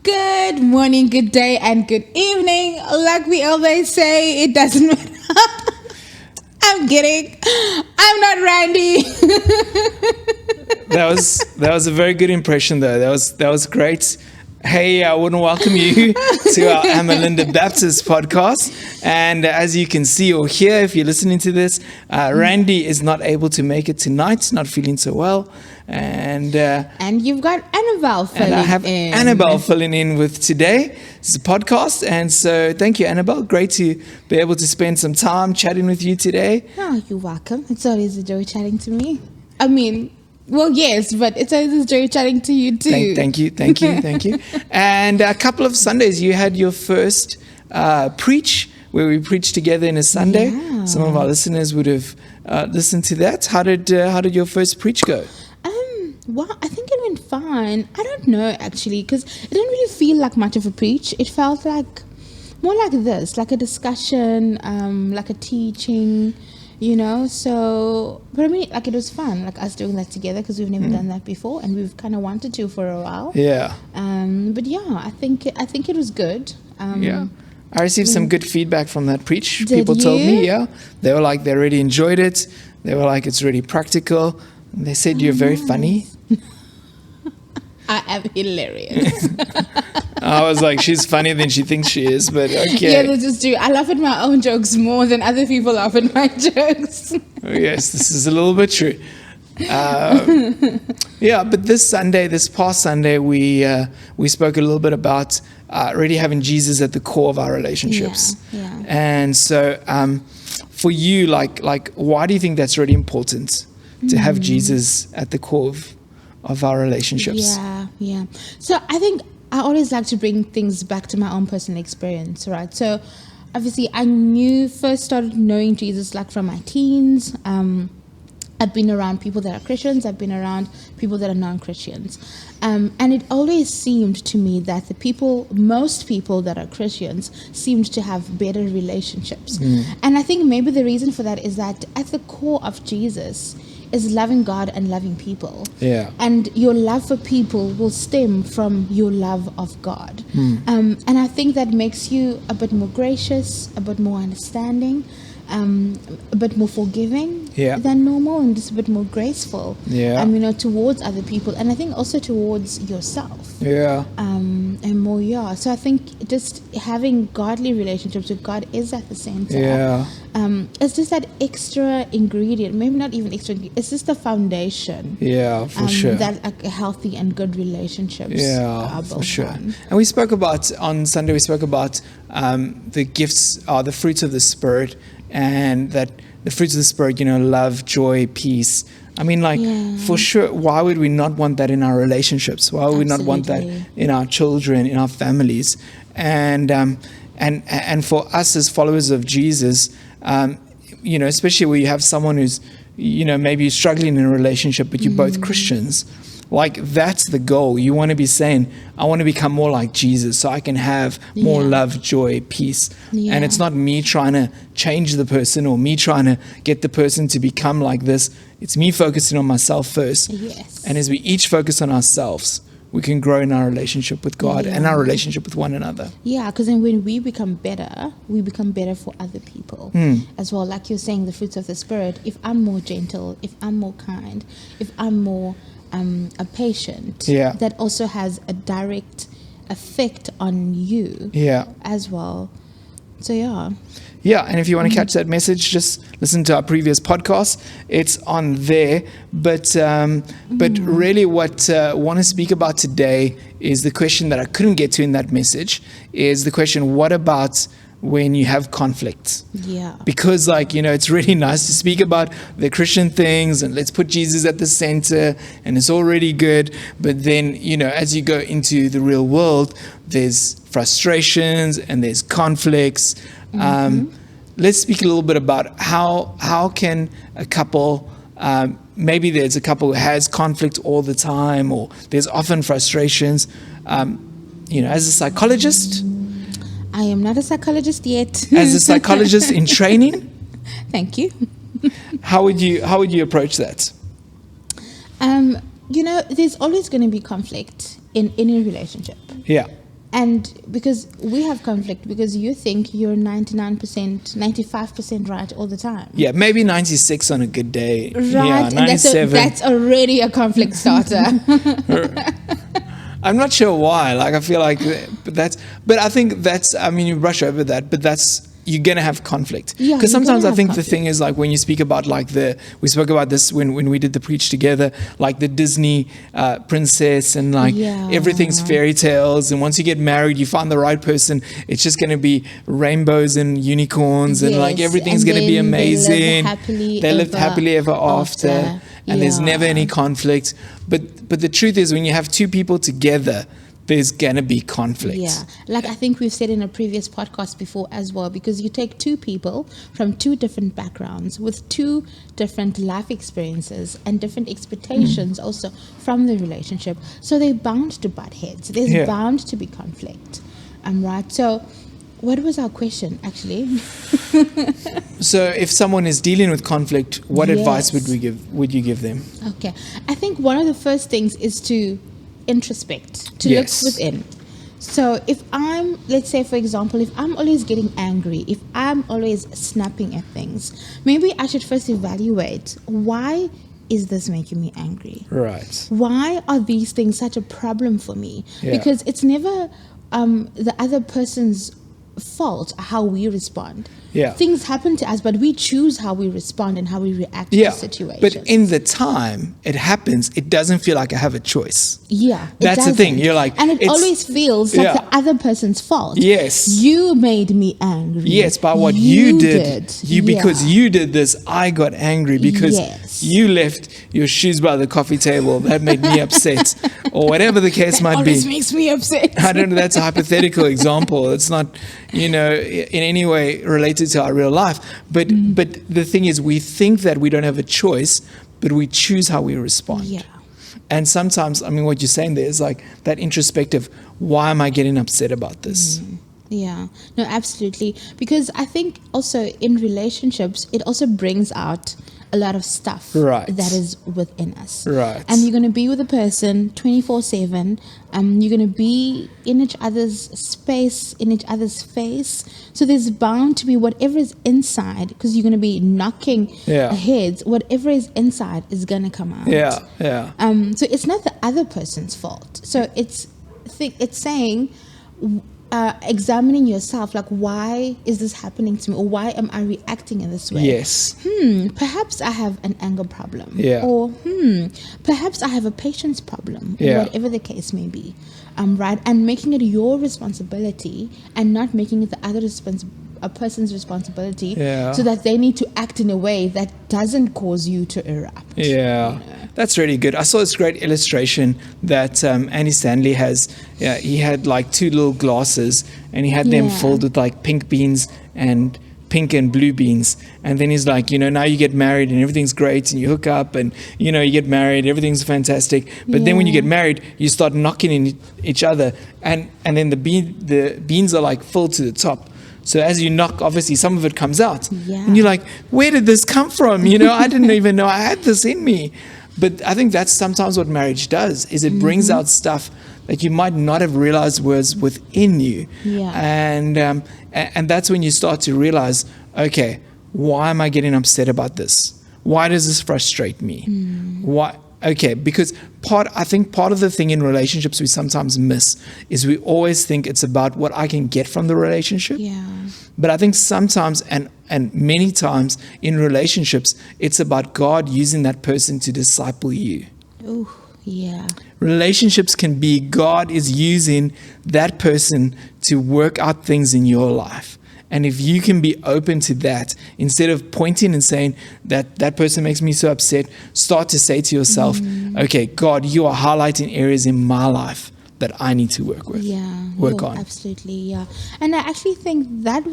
Good morning, good day, and good evening. Like we always say, it doesn't matter. I'm kidding. I'm not Randy. That was a very good impression, though. That was great. Hey, I want to welcome you to our Amalinda Baptist podcast. And as you can see or hear, if you're listening to this, Randy is not able to make it tonight, not feeling so well. And you've got Annabelle filling in. And I have Annabelle filling in with today. It's a podcast. And so thank you, Annabelle. Great to be able to spend some time chatting with you today. Oh, you're welcome. It's always a joy chatting to me. Well, yes, but it's always a joy chatting to you too. Thank you. And a couple of Sundays, you had your first preach, where we preached together in a Sunday. Yeah. Some of our listeners would have listened to that. How did your first preach go? Well, I think it went fine. I don't know, actually, because it didn't really feel like much of a preach. It felt like more like this, like a discussion, like a teaching, so, but I mean, like, it was fun, like us doing that together, because we've never done that before, and we've kind of wanted to for a while. Yeah. But yeah, I think it was good. Yeah. I received some good feedback from that preach. Did People told you? me, yeah. They were like, they really enjoyed it. They were like, it's really practical. And they said, you're very funny. I am hilarious. I was like, she's funnier than she thinks she is, but okay. Yeah, this is true. I laugh at my own jokes more than other people laugh at my jokes. Oh, yes, this is a little bit true. Yeah, but this past Sunday, we spoke a little bit about really having Jesus at the core of our relationships. Yeah. And so for you, like, why do you think that's really important to have Jesus at the core of our relationships? Yeah. So I think I always like to bring things back to my own personal experience, right? So obviously I first started knowing Jesus like from my teens. I've been around people that are Christians. I've been around people that are non-Christians. And it always seemed to me that most people that are Christians seemed to have better relationships. And I think maybe the reason for that is that at the core of Jesus is loving God and loving people. Yeah. And your love for people will stem from your love of God. And I think that makes you a bit more gracious, a bit more understanding, a bit more forgiving than normal, and just a bit more graceful. Towards other people, and I think also towards yourself. And more. So I think just having godly relationships with God is at the center. It's just that extra ingredient, maybe not even extra. It's just the foundation. For sure. That a healthy and good relationships. Are built for sure. on. And we spoke about on Sunday. We spoke about the gifts, the fruits of the Spirit. And that the fruits of the Spirit, love, joy, peace. I mean, for sure, why would we not want that in our relationships? Why would we not want that in our children, in our families? And for us as followers of Jesus, especially where you have someone who's, maybe struggling in a relationship, but you're both Christians. Like, that's the goal. You want to be saying, I want to become more like Jesus so I can have more love, joy, peace. And it's not me trying to change the person or me trying to get the person to become like this. It's me focusing on myself first. Yes. And as we each focus on ourselves, we can grow in our relationship with God and our relationship with one another. Yeah, because then when we become better for other people as well. Like you're saying, the fruits of the Spirit. If I'm more gentle, if I'm more kind, if I'm more a patient, that also has a direct effect on you as well. So and if you want to catch that message, just listen to our previous podcast. It's on there. But really what I want to speak about today is the question that I couldn't get to in that message, is the question, what about when you have conflict? Because it's really nice to speak about the Christian things and let's put Jesus at the center and it's already good. But then, as you go into the real world, there's frustrations and there's conflicts. Let's speak a little bit about how can a couple, maybe there's a couple who has conflict all the time, or there's often frustrations. As a psychologist, I am not a psychologist yet. As a psychologist in training, thank you. How would you approach that? There's always going to be conflict in any relationship. Yeah. And because we have conflict, because you think you're 99%, 95% right all the time. Yeah, maybe 96 on a good day. Right, Yeah, and 97. that's already a conflict starter. I'm not sure why. Like, I feel like but I think that's, I mean, you brush over that, but you're going to have conflict. Yeah, because you're sometimes gonna I have think conflict. the thing is, like, when you speak about like we spoke about this when we did the preach together, like the Disney princess, and like Yeah. everything's fairy tales, and once you get married, you find the right person, it's just going to be rainbows and unicorns, and like Yes, everything's and going to be then amazing. they live happily ever after. And there's Yeah. never any conflict. But the truth is, when you have two people together, there's going to be conflict. Yeah, like I think we've said in a previous podcast before as well, because you take two people from two different backgrounds with two different life experiences and different expectations also from the relationship. So they're bound to butt heads. There's bound to be conflict. Right. So what was our question actually? So if someone is dealing with conflict, what advice Yes. would you give them? Okay. I think one of the first things is to introspect, to Yes. look within. So if let's say for example, if I'm always getting angry, if I'm always snapping at things, maybe I should first evaluate, why is this making me angry? Right. Why are these things such a problem for me? Yeah. Because it's never the other person's fault how we respond. Yeah. Things happen to us, but we choose how we respond and how we react to Yeah. the situation. But in the time it happens, it doesn't feel like I have a choice. Yeah, it That's the thing. doesn't. You're like, and it it's- always feels like Yeah. the other person's fault. Yes. You made me angry. Yes, by what you did. Because Yeah. you did this, I got angry because Yes. you left your shoes by the coffee table. That made me upset. Or whatever the case might be. Always makes me upset. I don't know, that's a hypothetical example. It's not, in any way related to our real life. But the thing is, we think that we don't have a choice, but we choose how we respond. Yeah. And sometimes, I mean, what you're saying there is like that introspective, why am I getting upset about this? Yeah, no, absolutely. Because I think also in relationships, it also brings out a lot of stuff Right. that is within us. Right. And you're going to be with a person 24/7. You're going to be in each other's space, in each other's face. So there's bound to be whatever is inside, because you're going to be knocking heads. Whatever is inside is going to come out. Yeah, yeah. So it's not the other person's fault. So it's saying, examining yourself, like, why is this happening to me, or why am I reacting in this way? Yes. Perhaps I have an anger problem. Yeah. Or perhaps I have a patience problem. Yeah. Or whatever the case may be. Right. And making it your responsibility and not making it the other a person's responsibility, Yeah. so that they need to act in a way that doesn't cause you to erupt. Yeah, that's really good. I saw this great illustration that Andy Stanley has. Yeah, he had like two little glasses, and he had them Yeah. filled with like pink beans and pink and blue beans. And then he's like, now you get married and everything's great, and you hook up, and you get married, everything's fantastic. But then when you get married, you start knocking in each other, and then the beans are like filled to the top. So as you knock, obviously some of it comes out. Yeah. And you're like, where did this come from? I didn't even know I had this in me. But I think that's sometimes what marriage does, is it brings out stuff that you might not have realized was within you. Yeah. And that's when you start to realize, okay, why am I getting upset about this? Why does this frustrate me? Why? Okay, because I think part of the thing in relationships we sometimes miss is we always think it's about what I can get from the relationship. Yeah. But I think sometimes and many times in relationships, it's about God using that person to disciple you. Oh, yeah. Relationships can be God is using that person to work out things in your life. And if you can be open to that, instead of pointing and saying that person makes me so upset, start to say to yourself, okay, God, you are highlighting areas in my life that I need to work with, work on. Absolutely, yeah. And I actually think that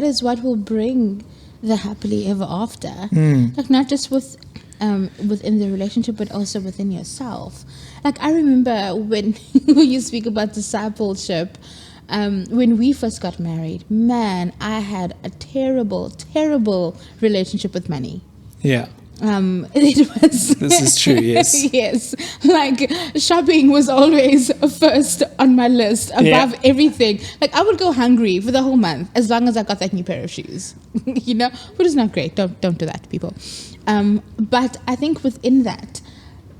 is what will bring the happily ever after. Like, not just within the relationship, but also within yourself. Like, I remember when you speak about discipleship, when we first got married, man, I had a terrible, terrible relationship with money. Yeah. It was. This is true, yes. Yes. Like, shopping was always first on my list above everything. Like, I would go hungry for the whole month as long as I got that new pair of shoes. You know, which is not great. Don't do that, people. But I think within that,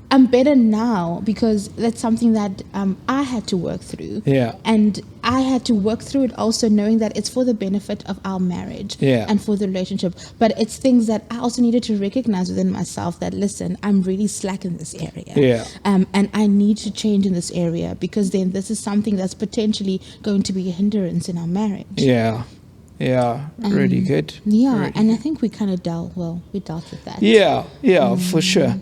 I'm better now because that's something that I had to work through. Yeah. And I had to work through it also knowing that it's for the benefit of our marriage and for the relationship. But it's things that I also needed to recognize within myself that, listen, I'm really slack in this area. Yeah. And I need to change in this area because then this is something that's potentially going to be a hindrance in our marriage. Yeah. Yeah. Really good. Yeah. Really and good. I think we kind of dealt with that. Yeah, for sure.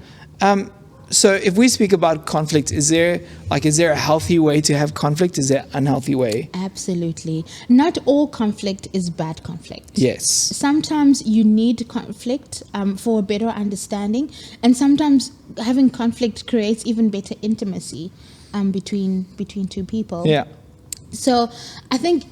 So if we speak about conflict, is there a healthy way to have conflict? Is there an unhealthy way? Absolutely. Not all conflict is bad conflict. Yes. Sometimes you need conflict for a better understanding, and sometimes having conflict creates even better intimacy between two people. Yeah. So I think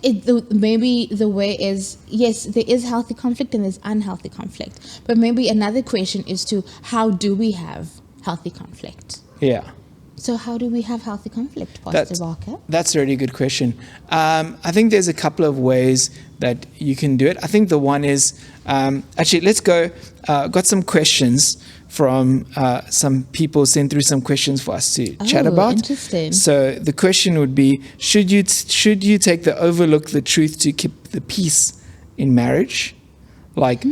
maybe the way is, yes, there is healthy conflict and there's unhealthy conflict. But maybe another question is to how do we have healthy conflict? Yeah. So how do we have healthy conflict, Pastor Barker? That's a really good question. I think there's a couple of ways that you can do it. I think the one is, actually, let's go, got some questions from some people sent through some questions for us to chat about. Interesting. So the question would be, should you take the overlook the truth to keep the peace in marriage? Like,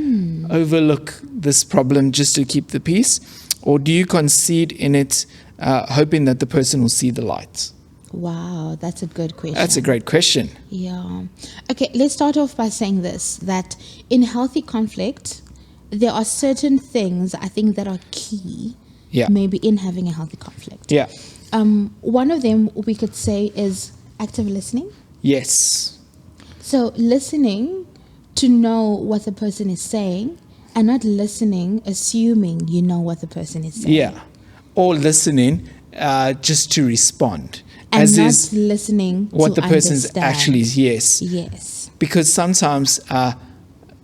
overlook this problem just to keep the peace? Or do you concede in it, hoping that the person will see the light? Wow, that's a good question. That's a great question. Yeah. Okay, let's start off by saying this, that in healthy conflict, there are certain things I think that are key maybe in having a healthy conflict. Yeah. One of them we could say is active listening. Yes. So listening to know what the person is saying and not listening assuming you know what the person is saying. Yeah. Or listening just to respond. And as not is listening what to the person's understand. actually is. Yes. Yes. Because sometimes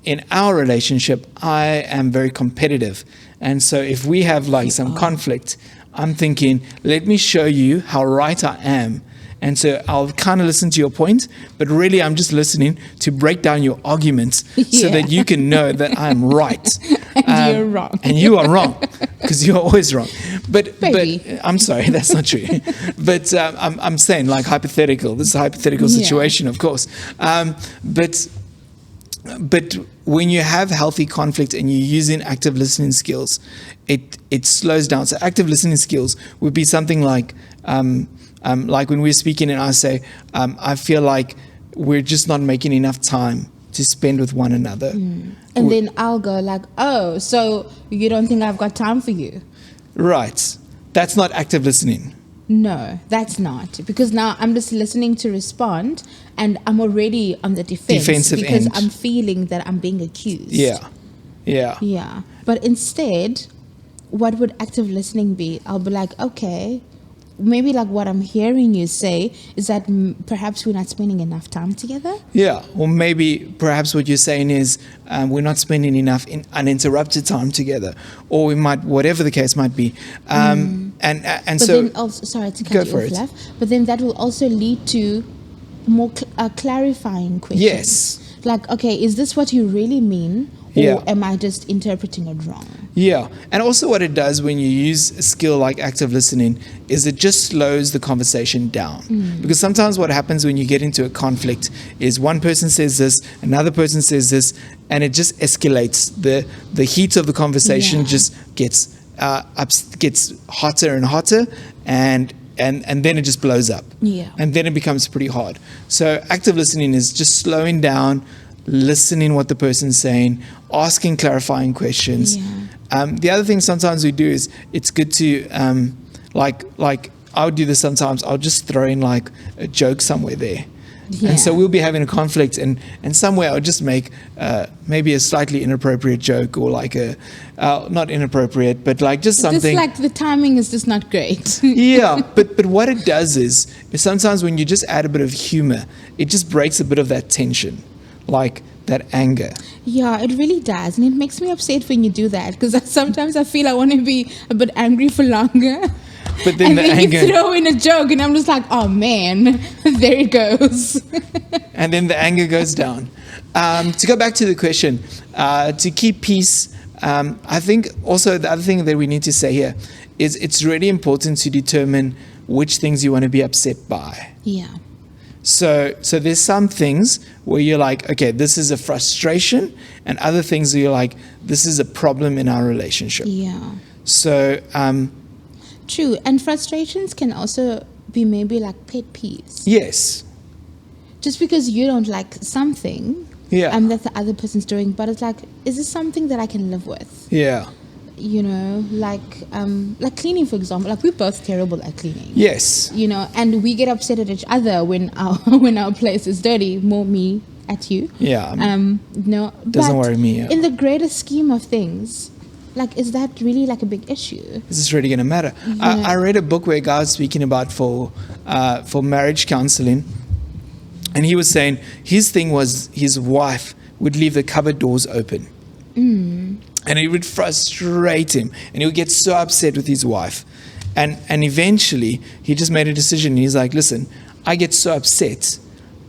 in our relationship, I am very competitive. And so if we have like some conflict, I'm thinking, let me show you how right I am. And so I'll kind of listen to your point, but really I'm just listening to break down your arguments so that you can know that I'm right. And you're wrong. And you are wrong, because you're always wrong. But I'm sorry, that's not true. But I'm saying like hypothetical. This is a hypothetical situation, of course. But when you have healthy conflict and you're using active listening skills, it slows down. So active listening skills would be something like when we're speaking and I say, I feel like we're just not making enough time to spend with one another. And then I'll go like, oh, so you don't think I've got time for you? Right. That's not active listening. No, that's not. Because now I'm just listening to respond and I'm already on the defensive because end. I'm feeling that I'm being accused. Yeah. Yeah. But instead, what would active listening be? I'll be like, okay, maybe like what I'm hearing you say is that perhaps we're not spending enough time together. Yeah, or maybe perhaps what you're saying is we're not spending enough uninterrupted time together, or we might, whatever the case might be. And But so, then also, sorry to go cut for you it. off, Lav, but then that will also lead to more clarifying questions. Yes. Like, okay, is this what you really mean? Or Yeah. am I just interpreting it wrong? Yeah, and also what it does when you use a skill like active listening is it just slows the conversation down. Because sometimes what happens when you get into a conflict is one person says this, another person says this, and it just escalates. The heat of the conversation just gets hotter and hotter, and then it just blows up. Yeah. And then it becomes pretty hard. So active listening is just slowing down, listening what the person's saying, asking clarifying questions. Yeah. The other thing sometimes we do is it's good to like I would do this sometimes. I'll just throw in like a joke somewhere there. Yeah. And so we'll be having a conflict and somewhere I'll just make maybe a slightly inappropriate joke or like a not inappropriate, but like just something. Just like the timing is just not great. Yeah, but what it does is sometimes when you just add a bit of humor, it just breaks a bit of that tension, like that anger. Yeah, it really does. And it makes me upset when you do that, because sometimes I feel I want to be a bit angry for longer. But then And the then anger, you throw in a joke and I'm just like, oh man, there it goes. and then the anger goes down. To go back to the question, to keep peace, I think also the other thing that we need to say here is it's really important to determine which things you want to be upset by. Yeah. So there's some things where you're like, okay, this is a frustration, and other things where you're like, this is a problem in our relationship. Yeah. So, True. And frustrations can also be maybe like pet peeves. yes. Just because you don't like something Yeah. that the other person's doing, but it's like, is this something that I can live with? Yeah. You know, like cleaning, for example. Like, we're both terrible at cleaning. Yes. You know, and we get upset at each other when our place is dirty. More me at you. Yeah. No, Doesn't but worry me, yeah. in the greater scheme of things, like, is that really like a big issue? Is this really going to matter? I read a book where a guy was speaking about for marriage counseling, and he was saying his thing was his wife would leave the cupboard doors open. And it would frustrate him, and he would get so upset with his wife. And eventually, he just made a decision. He's like, listen, I get so upset,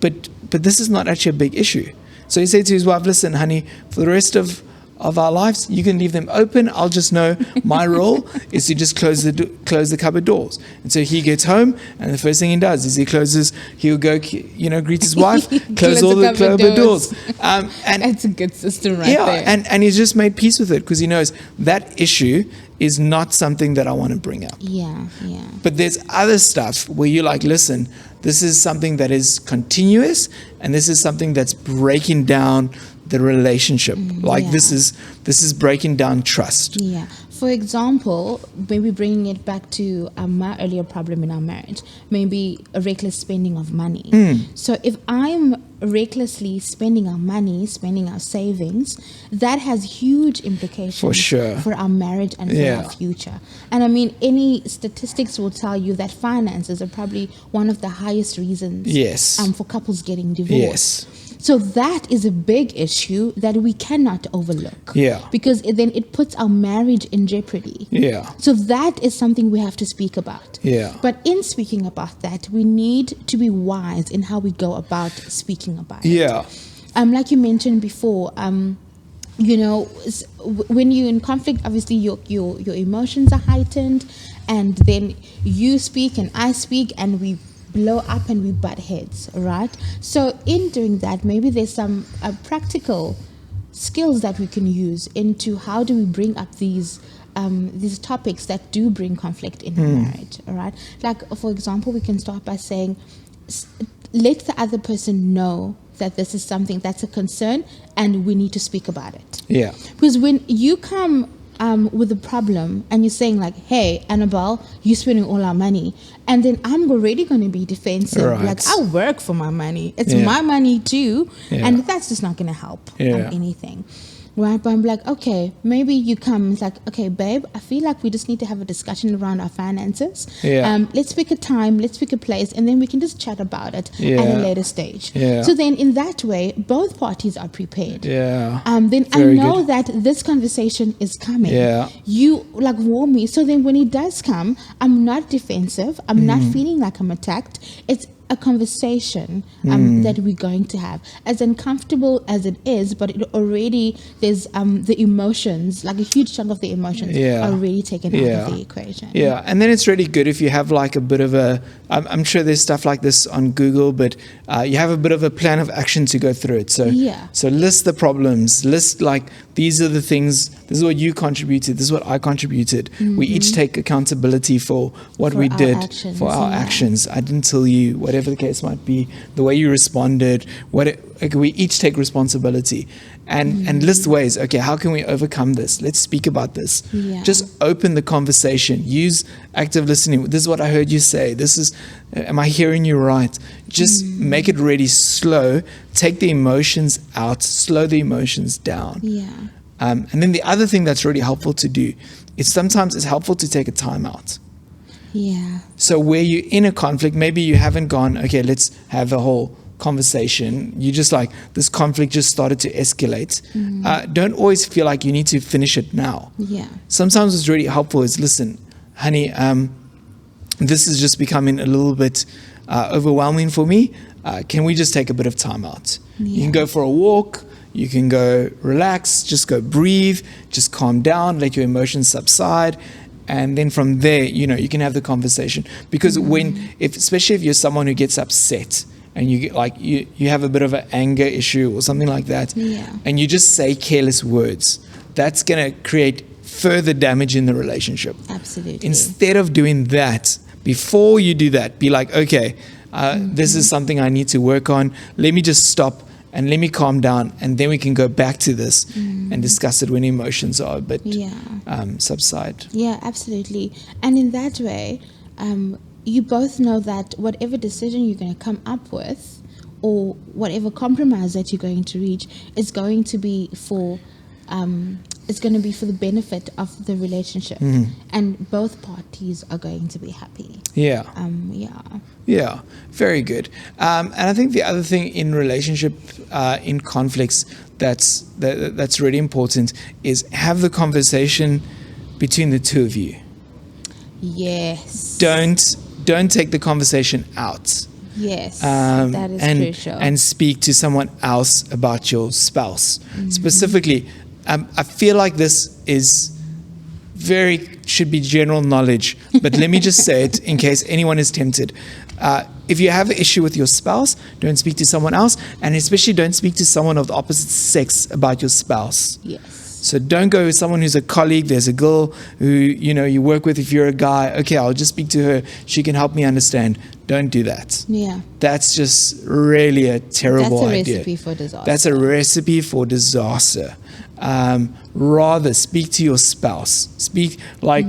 but this is not actually a big issue. So he said to his wife, listen, honey, for the rest of our lives, you can leave them open. I'll just know my role is to just close the cupboard doors. And so he gets home, and the first thing he does is he'll go, greet his wife, close all the cupboard doors. And That's a good system right yeah, there. and he's just made peace with it, because he knows that issue is not something that I want to bring up. Yeah. But there's other stuff where you're like, listen, this is something that is continuous, and this is something that's breaking down the relationship. This is breaking down trust. Yeah. For example, maybe bringing it back to my earlier problem in our marriage, maybe a reckless spending of money. So if I'm recklessly spending our money, spending our savings, that has huge implications For sure. for our marriage and for our future. And I mean, any statistics will tell you that finances are probably one of the highest reasons Yes. for couples getting divorced. Yes. So that is a big issue that we cannot overlook. Yeah. Because then it puts our marriage in jeopardy. Yeah. So that is something we have to speak about. Yeah. But in speaking about that, we need to be wise in how we go about speaking about it. Yeah. Like you mentioned before, when you're in conflict, obviously your emotions are heightened, and then you speak and I speak, and we blow up and we butt heads, right? So in doing that, maybe there's some practical skills that we can use into how do we bring up these topics that do bring conflict in our marriage, all right? Like, for example, we can start by saying, let the other person know that this is something that's a concern and we need to speak about it. Yeah. Because when you come with a problem and you're saying like, hey, Annabelle, you're spending all our money, and then I'm already going to be defensive. Right. Like, I work for my money. It's Yeah. my money too. Yeah. And that's just not going to help Yeah. anything. Right? But I'm like, okay, maybe you come, it's like, okay, babe, I feel like we just need to have a discussion around our finances. Yeah. Let's pick a time, let's pick a place, and then we can just chat about it at Yeah. a later stage. Yeah. So then in that way, both parties are prepared. Yeah. Then Very I know good. that this conversation is coming. Yeah. You like warn me. So then when it does come, I'm not defensive. I'm not feeling like I'm attacked. It's a conversation that we're going to have, as uncomfortable as it is, but it already there's the emotions, like a huge chunk of the emotions Yeah. are already taken out Yeah. of the equation. Yeah, and then it's really good if you have like a bit of I'm sure there's stuff like this on Google, but you have a bit of a plan of action to go through it. So, Yeah. so list the problems, list like, these are the things, this is what you contributed, this is what I contributed. We each take accountability for what For we our did, actions, for our yeah. actions. I didn't tell you, whatever the case might be, the way you responded, we each take responsibility and list ways. Okay, how can we overcome this? Let's speak about this. Yeah. Just open the conversation. Use active listening. This is what I heard you say. This is, am I hearing you right? Just make it really slow. Take the emotions out. Slow the emotions down. Yeah. And then the other thing that's really helpful to do is sometimes it's helpful to take a time out. Yeah. So where you're in a conflict, maybe you haven't gone, okay, let's have a whole conversation, you just like, this conflict just started to escalate, don't always feel like you need to finish it now. Yeah. Sometimes what's really helpful is, listen, honey, this is just becoming a little bit overwhelming for me. Can we just take a bit of time out? You can go for a walk. You can go relax, just go breathe, just calm down, let your emotions subside. And then from there, you can have the conversation. Because especially if you're someone who gets upset and you get you have a bit of an anger issue or something like that, and you just say careless words, that's going to create further damage in the relationship. Absolutely. Instead of doing that, before you do that, be like, okay, this is something I need to work on. Let me just stop and let me calm down, and then we can go back to this and discuss it when emotions are a bit subside. Yeah, absolutely. And in that way, you both know that whatever decision you're going to come up with, or whatever compromise that you're going to reach, is going to be for the benefit of the relationship, and both parties are going to be happy. Yeah, very good. And I think the other thing in relationship, in conflicts, that's really important is have the conversation between the two of you. Yes. Don't take the conversation out. Yes, that is crucial. And speak to someone else about your spouse. Specifically, I feel like this is should be general knowledge, but let me just say it in case anyone is tempted. If you have an issue with your spouse, don't speak to someone else, and especially don't speak to someone of the opposite sex about your spouse. Yes. So don't go with someone who's a colleague. There's a girl who you work with. If you're a guy, okay, I'll just speak to her. She can help me understand. Don't do that. Yeah. That's just really a terrible idea. That's a recipe for disaster. That's a recipe for disaster. Rather speak to your spouse. Speak like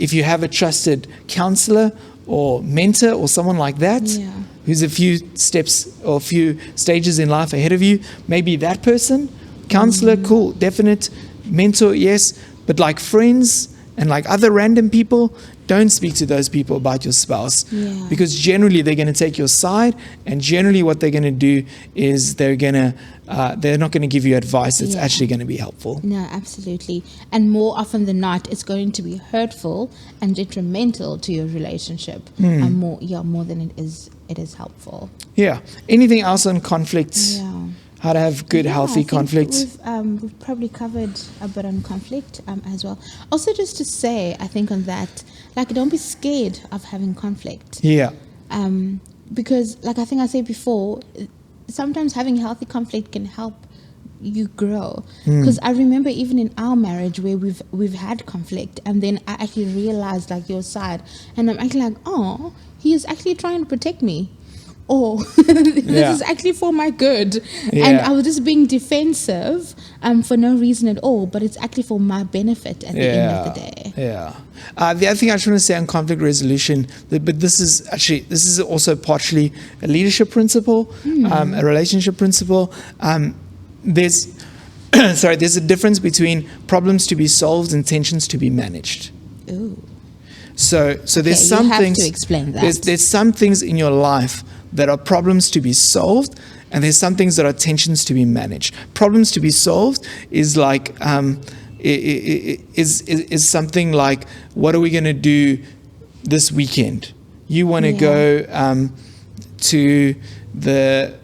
if you have a trusted counselor or mentor or someone like that, who's a few steps or a few stages in life ahead of you, maybe that person. Counselor, cool, definite. Mentor, yes. But like friends and like other random people, don't speak to those people about your spouse. Because generally they're going to take your side, and generally what they're going to do is they're not going to give you advice that's actually going to be helpful. No, absolutely. And more often than not, it's going to be hurtful and detrimental to your relationship. And more than it is helpful. Yeah. Anything else on conflicts? Yeah. How to have good, healthy conflicts? We've probably covered a bit on conflict as well. Also, just to say, I think on that, don't be scared of having conflict. Yeah. Because, I think I said before, sometimes having healthy conflict can help you grow. Because I remember even in our marriage where we've had conflict, and then I actually realized your side, and I'm actually like, oh, he is actually trying to protect me. This is actually for my good. And I was just being defensive for no reason at all, but it's actually for my benefit at the end of the day. The other thing I just want to say on conflict resolution, but this is also partially a leadership principle, a relationship principle. There's a difference between problems to be solved and tensions to be managed. Ooh. So there's some things. You have to explain that. There's some things in your life that are problems to be solved, and there's some things that are tensions to be managed. Problems to be solved is is something like, what are we going to do this weekend? You want to go to the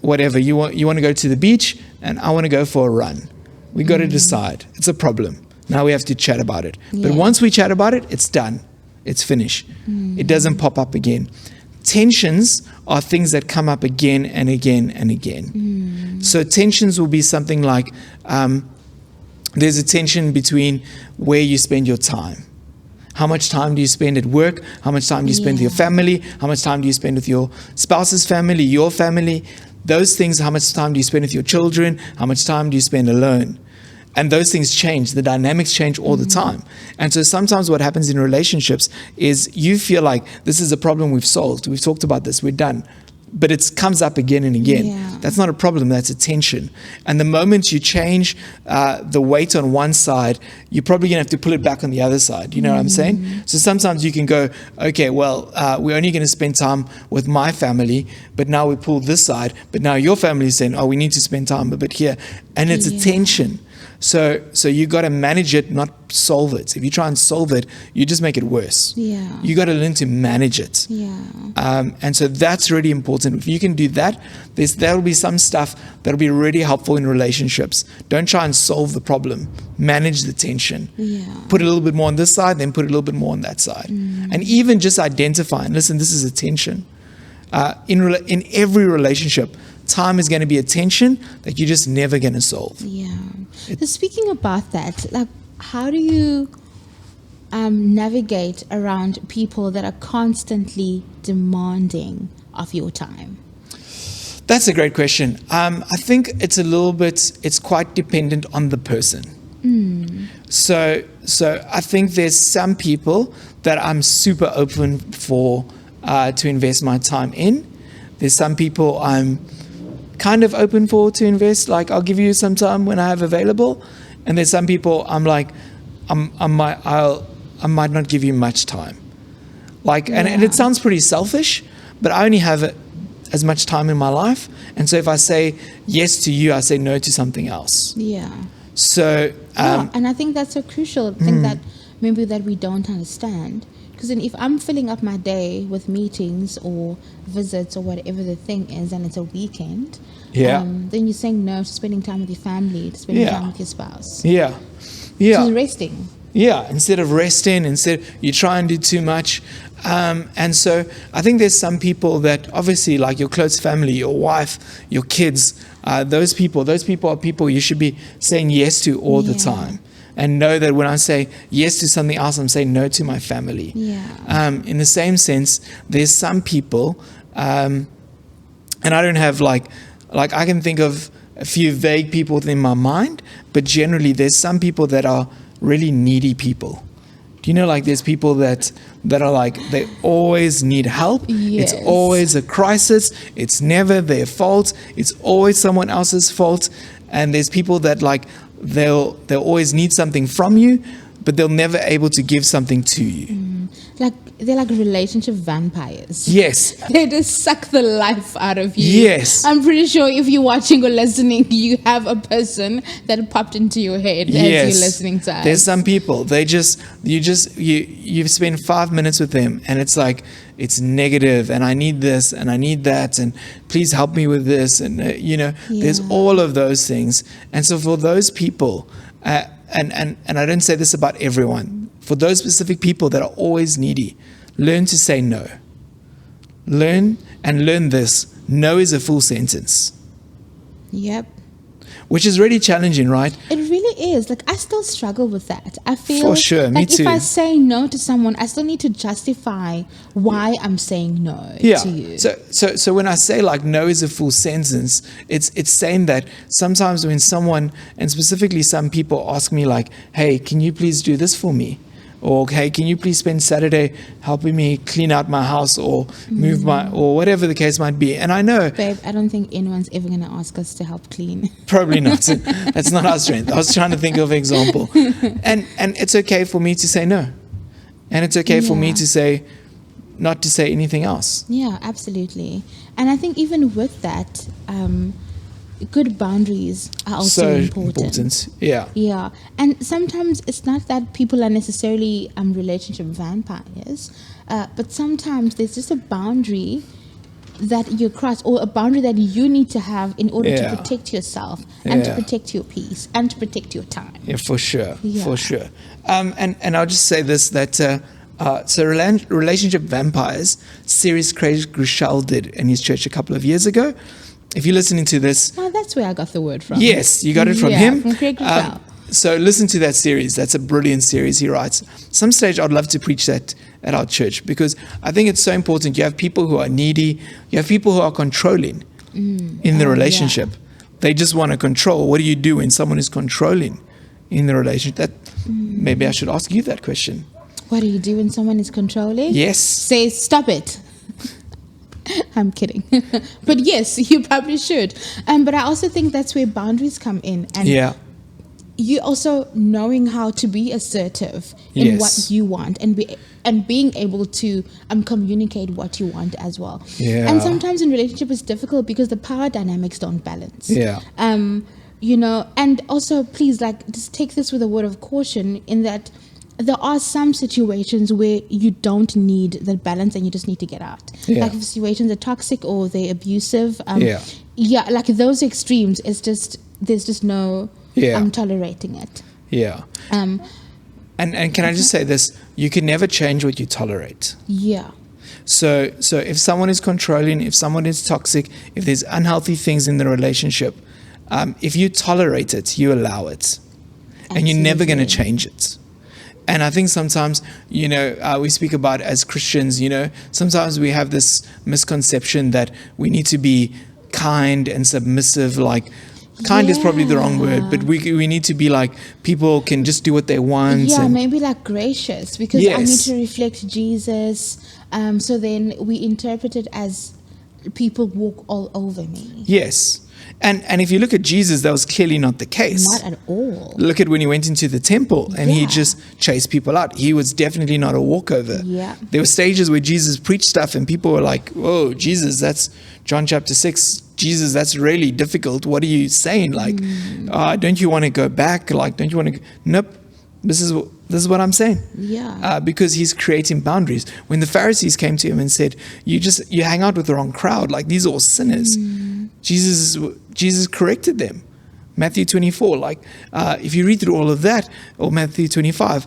whatever you want to go to the beach, and I want to go for a run. We got to decide. It's a problem. Now we have to chat about it. But once we chat about it, it's done. It's finished. It doesn't pop up again. Tensions are things that come up again and again and again. So tensions will be something like, there's a tension between where you spend your time. How much time do you spend at work? How much time do you spend with your family? How much time do you spend with your spouse's family, your family? Those things, how much time do you spend with your children? How much time do you spend alone? And those things change. The dynamics change all the time. And so sometimes what happens in relationships is you feel like this is a problem we've solved. We've talked about this. We're done. but it comes up again and again. Yeah. That's not a problem. That's a tension. And the moment you change the weight on one side, you're probably going to have to pull it back on the other side. You know what I'm saying? So sometimes you can go, okay, well, we're only going to spend time with my family, but now we pull this side. But now your family is saying, oh, we need to spend time a bit here. And it's a tension. So you got to manage it, not solve it. If you try and solve it, you just make it worse. Yeah. You got to learn to manage it. Yeah. And so that's really important. If you can do that, there'll be some stuff that'll be really helpful in relationships. Don't try and solve the problem. Manage the tension. Yeah. Put a little bit more on this side, then put a little bit more on that side. And even just identifying, listen, this is a tension. In every relationship, time is going to be a tension that you're just never going to solve. Yeah. So speaking about that, like, how do you navigate around people that are constantly demanding of your time? That's a great question. I think it's quite dependent on the person. So I think there's some people that I'm super open for to invest my time in. There's some people I'm kind of open for to invest, like I'll give you some time when I have available. And there's some people I'm like, I might not give you much time. Like, and it sounds pretty selfish, but I only have as much time in my life. And so if I say yes to you, I say no to something else. Yeah. So, and I think that's a crucial thing that maybe that we don't understand. Because then if I'm filling up my day with meetings or visits or whatever the thing is, and it's a weekend, then you're saying no to spending time with your family, to spending time with your spouse. Yeah. To resting. Yeah, instead of resting, you try and do too much. And so I think there's some people that obviously, like your close family, your wife, your kids, those people are people you should be saying yes to all the time. And know that when I say yes to something else, I'm saying no to my family. Yeah. In the same sense, there's some people, and I don't have like I can think of a few vague people within my mind, but generally there's some people that are really needy people. Do you know, like there's people that are like, they always need help. Yes. It's always a crisis. It's never their fault. It's always someone else's fault. And there's people that like, they'll always need something from you, but they'll never able to give something to you. Like they're like relationship vampires. Yes. They just suck the life out of you. Yes. I'm pretty sure if you're watching or listening, you have a person that popped into your head as you're listening to us. There's some people, you spend 5 minutes with them and it's like, it's negative and I need this and I need that and please help me with this. And, there's all of those things. And so for those people, and I don't say this about everyone, for those specific people that are always needy, learn to say no. Learn this. No is a full sentence. Yep. Which is really challenging, right? It really is. Like, I still struggle with that. I feel for sure, like me too. If I say no to someone, I still need to justify why I'm saying no to you. So when I say like no is a full sentence, it's saying that sometimes when someone, and specifically some people ask me like, hey, can you please do this for me? Or, hey, can you please spend Saturday helping me clean out my house or move or whatever the case might be. And I know... Babe, I don't think anyone's ever going to ask us to help clean. Probably not. That's not our strength. I was trying to think of an example. And it's okay for me to say no. And it's okay for me to say, not to say anything else. Yeah, absolutely. And I think even with that... good boundaries are also important. Yeah. And sometimes it's not that people are necessarily relationship vampires, but sometimes there's just a boundary that you cross, or a boundary that you need to have in order to protect yourself and to protect your peace and to protect your time. Yeah, for sure. And I'll just say this, that so Relationship Vampires series Craig Groeschel did in his church a couple of years ago. If you're listening to this... Oh, that's where I got the word from. Yes, you got it from him. From Craig Groeschel. So listen to that series. That's a brilliant series he writes. Some stage I'd love to preach that at our church because I think it's so important. You have people who are needy. You have people who are controlling in the relationship. They just want to control. What do you do when someone is controlling in the relationship? Maybe I should ask you that question. What do you do when someone is controlling? Yes. Say, stop it. I'm kidding. But yes, you probably should. But I also think that's where boundaries come in. And Yeah. you also knowing how to be assertive in what you want and being able to communicate what you want as well. Yeah. And sometimes in relationship it's difficult because the power dynamics don't balance. Yeah. You know, and also please just take this with a word of caution in that there are some situations where you don't need that balance and you just need to get out. Yeah. Like if situations are toxic or they're abusive. Yeah, like those extremes, it's just there's just no Yeah. tolerating it. Yeah. And can I just say this? You can never change what you tolerate. Yeah. So if someone is controlling, if someone is toxic, if there's unhealthy things in the relationship, if you tolerate it, you allow it. And you're never going to change it. And I think sometimes, we speak about as Christians, sometimes we have this misconception that we need to be kind and submissive, like kind is probably the wrong word, but we need to be like people can just do what they want. Yeah, maybe like gracious because I need to reflect Jesus. So then we interpret it as people walk all over me. Yes. And if you look at Jesus, that was clearly not the case. Not at all. Look at when he went into the temple and he just chased people out. He was definitely not a walkover. Yeah. There were stages where Jesus preached stuff and people were like, whoa, Jesus, that's John chapter 6. Jesus, that's really difficult. What are you saying? Like, don't you want to go back? Like, don't you want to? Nope. This is what I'm saying. Yeah. Because he's creating boundaries. When the Pharisees came to him and said, you hang out with the wrong crowd. Like, these are all sinners. Jesus corrected them. Matthew 24, if you read through all of that, or Matthew 25,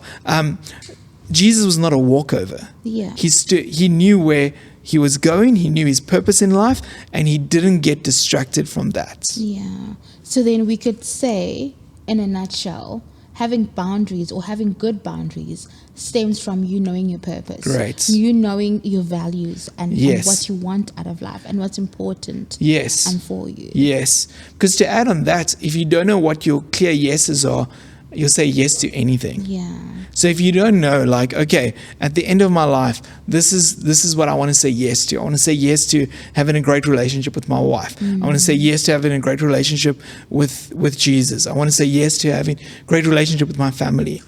Jesus was not a walkover. Yeah. He knew where he was going, he knew his purpose in life, and he didn't get distracted from that. Yeah. So then we could say, in a nutshell, having boundaries or having good boundaries stems from you knowing your purpose. Great. You knowing your values and what you want out of life and what's important and for you. Yes. Because to add on that, if you don't know what your clear yeses are, you'll say yes to anything. Yeah. So if you don't know, like, okay, at the end of my life, this is what I want to say yes to. I want to say yes to having a great relationship with my wife. I want to say yes to having a great relationship with Jesus. I want to say yes to having a great relationship with my family.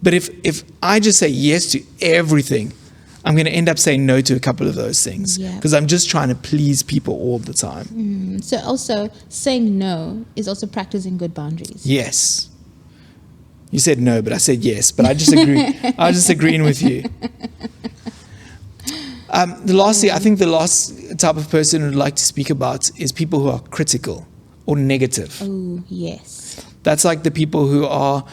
But if I just say yes to everything, I'm going to end up saying no to a couple of those things because I'm just trying to please people all the time. So also saying no is also practicing good boundaries. Yes. You said no, but I said yes. But I just agree. I was just agreeing with you. I think the last type of person I'd like to speak about is people who are critical or negative. Oh, yes. That's like the people who are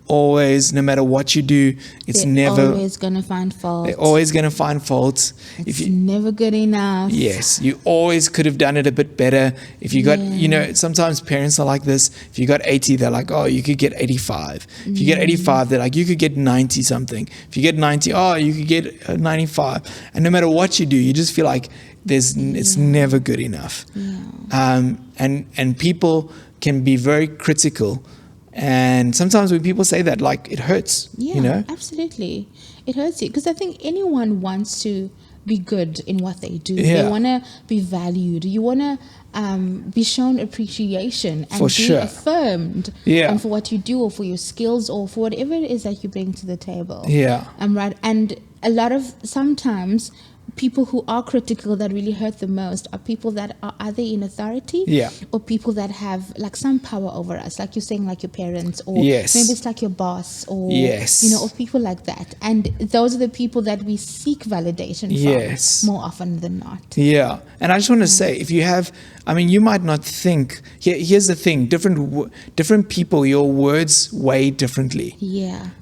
always, no matter what you do, They're always going to find fault. They're always going to find fault. It's never good enough. Yes, you always could have done it a bit better. If you got, sometimes parents are like this. If you got 80, they're like, oh, you could get 85. If you get 85, they're like, you could get 90 something. If you get 90, oh, you could get 95. And no matter what you do, you just feel like it's never good enough. Yeah. And people can be very critical. And sometimes when people say that, like, it hurts. Yeah, absolutely. It hurts you because I think anyone wants to be good in what they do. They want to be valued. You want to be shown appreciation and be affirmed for what you do or for your skills or for whatever it is that you bring to the table. Yeah. Right. And a lot of sometimes people who are critical that really hurt the most are people that are either in authority or people that have like some power over us, like you're saying, like your parents or maybe it's like your boss or or people like that. And those are the people that we seek validation from more often than not. And I just want to say, if you have, you might not think, here's the thing, different people, your words weigh differently.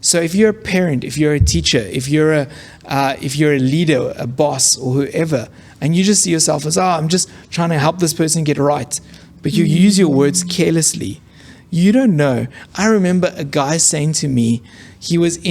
So if you're a parent, if you're a teacher, if you're a leader, a boss or whoever, and you just see yourself as, I'm just trying to help this person get right, but you use your words carelessly, you don't know. I remember a guy saying to me, he must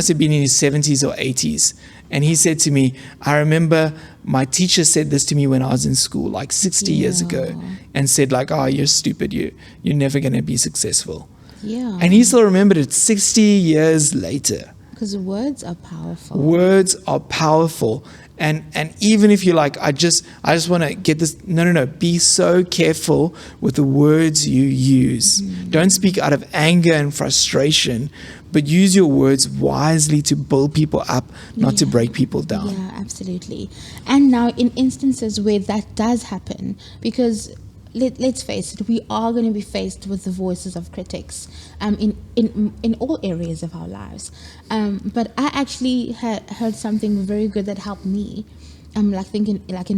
have been in his 70s or 80s, and he said to me, I remember my teacher said this to me when I was in school, like 60 years ago, and said like, you're stupid, you're never going to be successful. And he still remembered it 60 years later. Because words are powerful. Words are powerful. And even if you're like, I just want to get this. No. Be so careful with the words you use. Don't speak out of anger and frustration, but use your words wisely to build people up, not to break people down. Yeah, absolutely. And now in instances where that does happen, because let's face it, we are going to be faced with the voices of critics in all areas of our lives. But I actually had heard something very good that helped me. In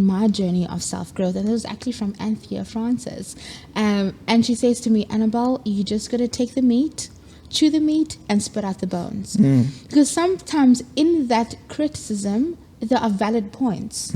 my journey of self-growth, and it was actually from Anthea Francis. And she says to me, Annabelle, you just got to take the meat, chew the meat, and spit out the bones. Because sometimes in that criticism, there are valid points.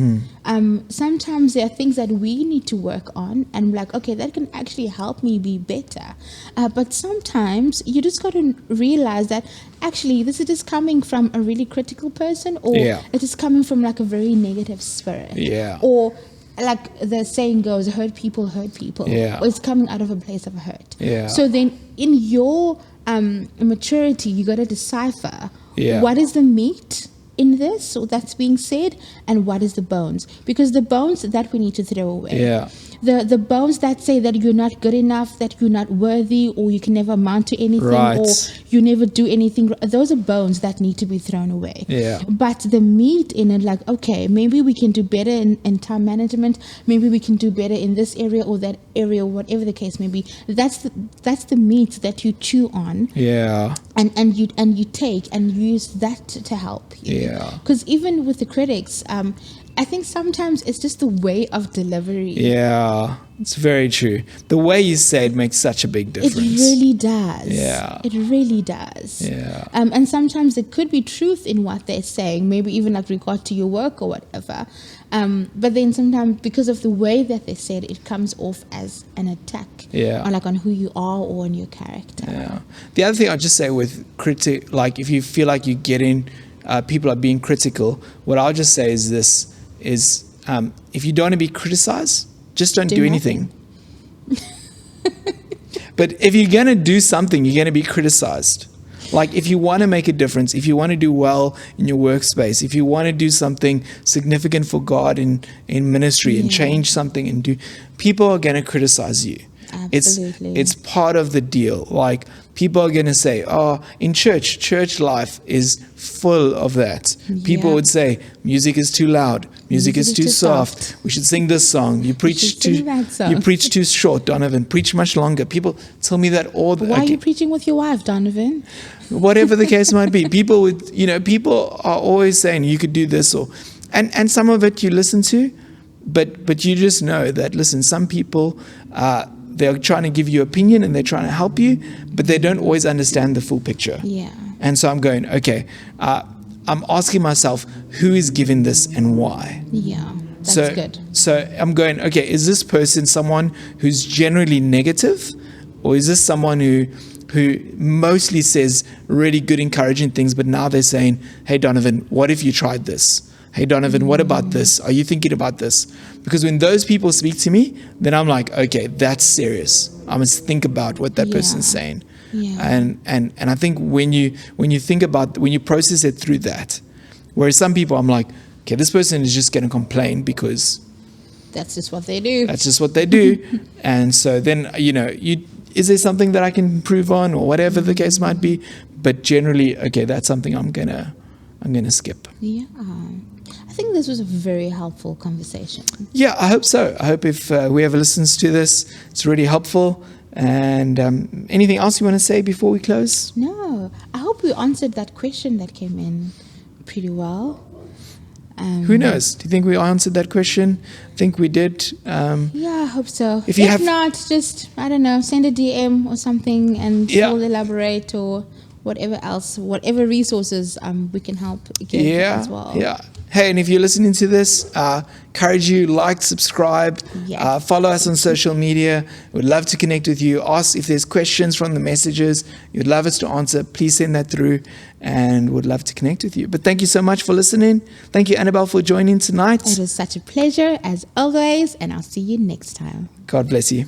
Sometimes there are things that we need to work on, and like, okay, that can actually help me be better. But sometimes you just got to realize that actually this is just coming from a really critical person, or it is coming from like a very negative spirit. Or like the saying goes, hurt people hurt people. Or it's coming out of a place of hurt. So then in your maturity, you got to decipher what is the meat in this, or that's being said, and what is the bones? Because the bones that we need to throw away, the bones that say that you're not good enough, that you're not worthy, or you can never amount to anything, or you never do anything, those are bones that need to be thrown away. But the meat in it, like, okay, maybe we can do better in time management, maybe we can do better in this area or that area, or whatever the case may be. That's the meat that you chew on, and you take and use that to help you. Because even with the critics, I think sometimes it's just the way of delivery. It's very true. The way you say it makes such a big difference. It really does. It really does. And sometimes there could be truth in what they're saying, maybe even like regard to your work or whatever. But then sometimes because of the way that they said it, comes off as an attack on who you are or on your character. The other thing I'll just say with like if you feel like you're getting people are being critical, what I'll just say is this, if you don't want to be criticized, just don't do anything. But if you're going to do something, you're going to be criticized. Like if you want to make a difference, if you want to do well in your workspace, if you want to do something significant for God in ministry and change something and do, people are going to criticize you. Absolutely. It's part of the deal. Like people are going to say, oh, in church life is full of that. People would say, music is too loud. Music is too soft. We should sing this song. You preach too short, Donovan. Preach much longer. People tell me that all the time. Why are you preaching with your wife, Donovan? Whatever the case might be. People are always saying you could do this, and some of it you listen to, but you just know that, listen, some people they're trying to give you opinion and they're trying to help you, but they don't always understand the full picture. And so I'm going, okay, I'm asking myself, who is giving this and why? That's good. So I'm going, okay, is this person someone who's generally negative, or is this someone who mostly says really good, encouraging things, but now they're saying, hey, Donovan, what if you tried this? Hey, Donovan, what about this? Are you thinking about this? Because when those people speak to me, then I'm like, okay, that's serious. I must think about what that person's saying. And I think when you think about, when you process it through that, whereas some people I'm like, okay, this person is just going to complain because that's just what they do. And so then, is there something that I can improve on, or whatever the case might be? But generally, okay, that's something I'm gonna skip. I think this was a very helpful conversation. Yeah, I hope so. I hope if whoever listens to this, it's really helpful. And anything else you want to say before we close? No, I hope we answered that question that came in pretty well. Who knows? Do you think we answered that question? I think we did. I hope so. If not, just, I don't know, send a DM or something and we'll elaborate, or whatever else, whatever resources we can help get as well. Hey, and if you're listening to this, encourage you, like, subscribe, follow us on social media. We'd love to connect with you. Ask if there's questions from the messages you'd love us to answer. Please send that through, and we'd love to connect with you. But thank you so much for listening. Thank you, Annabelle, for joining tonight. It was such a pleasure, as always, and I'll see you next time. God bless you.